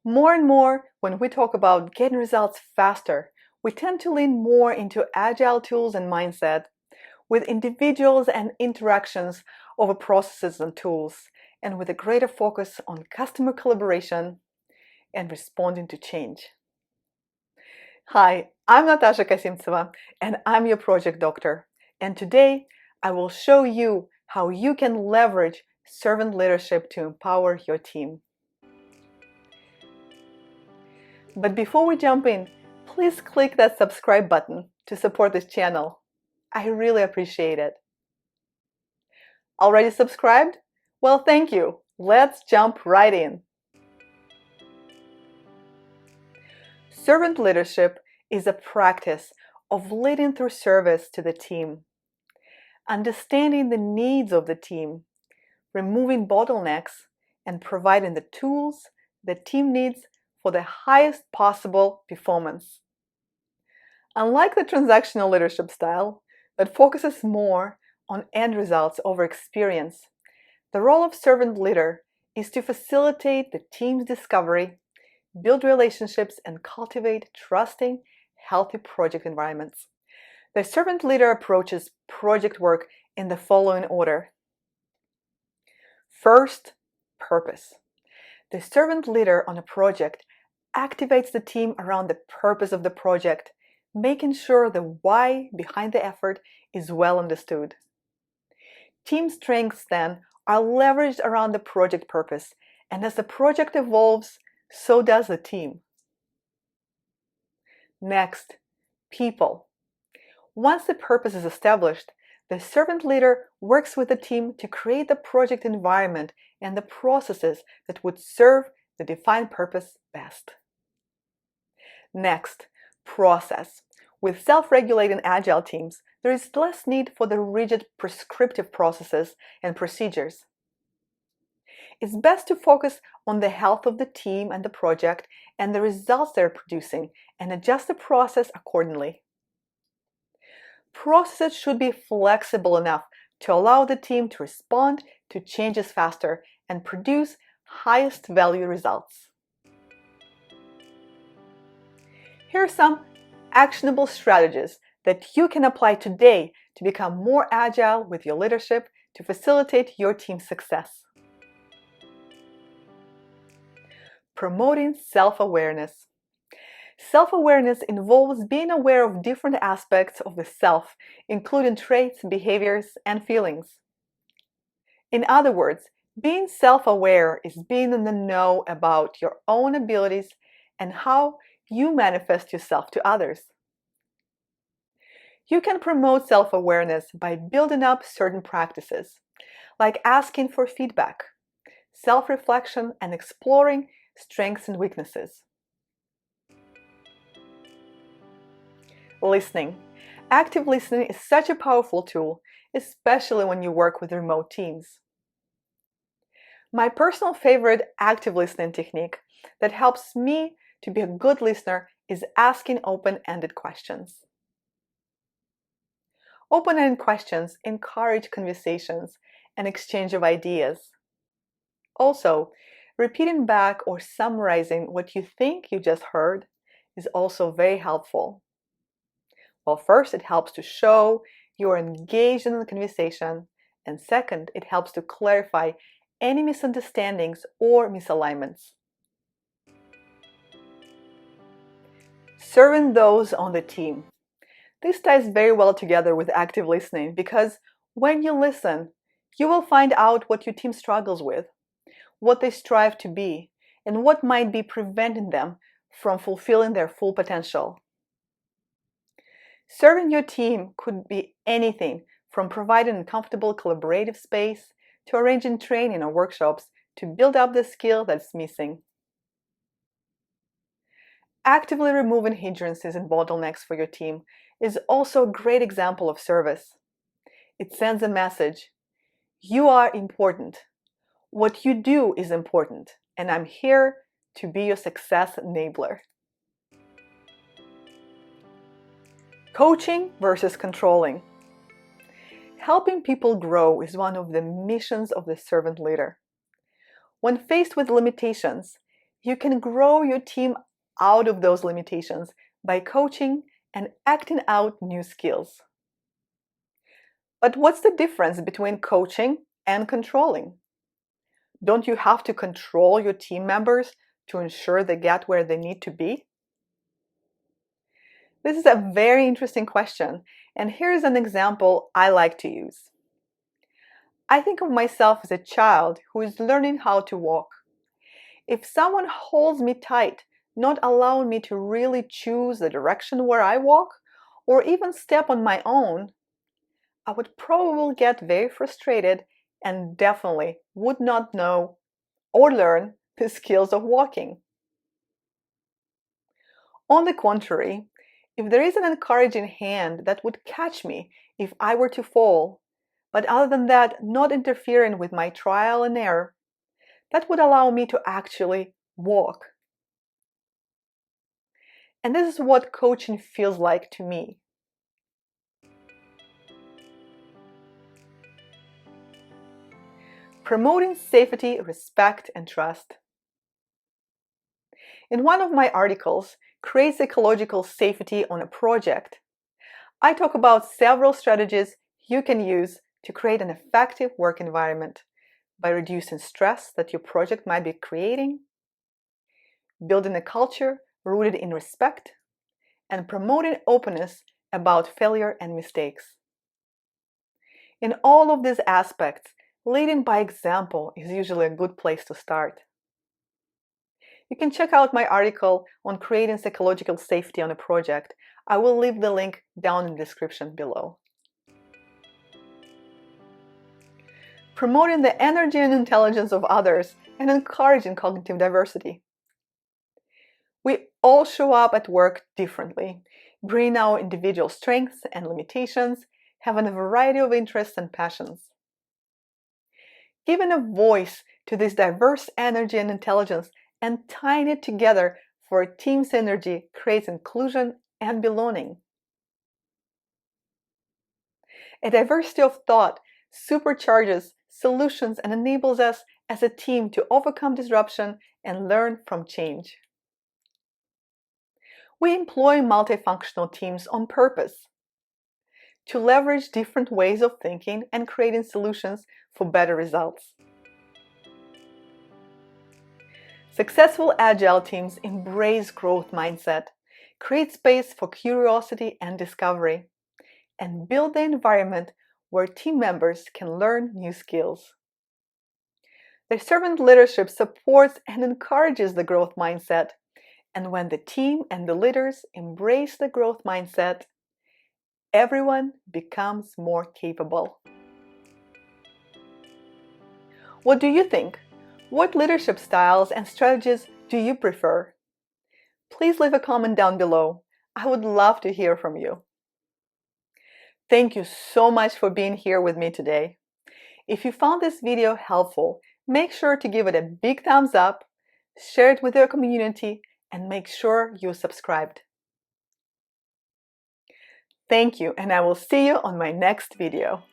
More and more, when we talk about getting results faster, we tend to lean more into agile tools and mindset, with individuals and interactions over processes and tools, and with a greater focus on customer collaboration and responding to change. Hi, I'm Natasha Kasimtseva, and I'm your project doctor. And today, I will show you how you can leverage servant leadership to empower your team. But before we jump in, please click that subscribe button to support this channel. I really appreciate it. Already subscribed? Well, thank you. Let's jump right in. Servant leadership is a practice of leading through service to the team, understanding the needs of the team, removing bottlenecks, and providing the tools the team needs for the highest possible performance. Unlike the transactional leadership style that focuses more on end results over experience, the role of servant leader is to facilitate the team's discovery, build relationships, and cultivate trusting, healthy project environments. The servant leader approaches project work in the following order. First, purpose. The servant leader on a project activates the team around the purpose of the project, making sure the why behind the effort is well understood. Team strengths then are leveraged around the project purpose, and as the project evolves, so does the team. Next, people. Once the purpose is established, the servant leader works with the team to create the project environment and the processes that would serve the defined purpose best. Next, process. With self-regulating agile teams, there is less need for the rigid prescriptive processes and procedures. It's best to focus on the health of the team and the project and the results they're producing and adjust the process accordingly. Processes should be flexible enough to allow the team to respond to changes faster and produce highest value results. Here are some actionable strategies that you can apply today to become more agile with your leadership to facilitate your team's success. Promoting self-awareness. Self-awareness involves being aware of different aspects of the self, including traits, behaviors, and feelings. In other words, being self-aware is being in the know about your own abilities and how you manifest yourself to others. You can promote self-awareness by building up certain practices, like asking for feedback, self-reflection, and exploring strengths and weaknesses. Listening. Active listening is such a powerful tool, especially when you work with remote teams. My personal favorite active listening technique that helps me to be a good listener is asking open-ended questions. Open-ended questions encourage conversations and exchange of ideas. Also, repeating back or summarizing what you think you just heard is also very helpful. Well, first, it helps to show you're engaged in the conversation, and second, it helps to clarify any misunderstandings or misalignments. Serving those on the team. This ties very well together with active listening because when you listen, you will find out what your team struggles with, what they strive to be, and what might be preventing them from fulfilling their full potential. Serving your team could be anything from providing a comfortable collaborative space to arranging training or workshops to build up the skill that's missing. Actively removing hindrances and bottlenecks for your team is also a great example of service. It sends a message: you are important. What you do is important, and I'm here to be your success enabler. Coaching versus controlling. Helping people grow is one of the missions of the servant leader. When faced with limitations, You can grow your team out of those limitations by coaching and acting out new skills. But what's the difference between coaching and controlling? Don't you have to control your team members to ensure they get where they need to be? This is a very interesting question, and here's an example I like to use. I think of myself as a child who is learning how to walk. If someone holds me tight, not allowing me to really choose the direction where I walk, or even step on my own, I would probably get very frustrated and definitely would not know or learn the skills of walking. On the contrary, if there is an encouraging hand that would catch me if I were to fall, but other than that, not interfering with my trial and error, that would allow me to actually walk. And this is what coaching feels like to me. Promoting safety, respect, and trust. In one of my articles, Create Psychological Safety on a Project, I talk about several strategies you can use to create an effective work environment by reducing stress that your project might be creating, building a culture rooted in respect, and promoting openness about failure and mistakes. In all of these aspects, leading by example is usually a good place to start. You can check out my article on creating psychological safety on a project. I will leave the link down in the description below. Promoting the energy and intelligence of others and encouraging cognitive diversity. We all show up at work differently, bring our individual strengths and limitations, having a variety of interests and passions. Giving a voice to this diverse energy and intelligence and tying it together for a team synergy creates inclusion and belonging. A diversity of thought supercharges solutions and enables us as a team to overcome disruption and learn from change. We employ multifunctional teams on purpose to leverage different ways of thinking and creating solutions for better results. Successful Agile teams embrace growth mindset, create space for curiosity and discovery, and build the environment where team members can learn new skills. Their servant leadership supports and encourages the growth mindset, and when the team and the leaders embrace the growth mindset, everyone becomes more capable. What do you think? What leadership styles and strategies do you prefer? Please leave a comment down below. I would love to hear from you. Thank you so much for being here with me today. If you found this video helpful, make sure to give it a big thumbs up, share it with your community, and make sure you're subscribed. Thank you, and I will see you on my next video.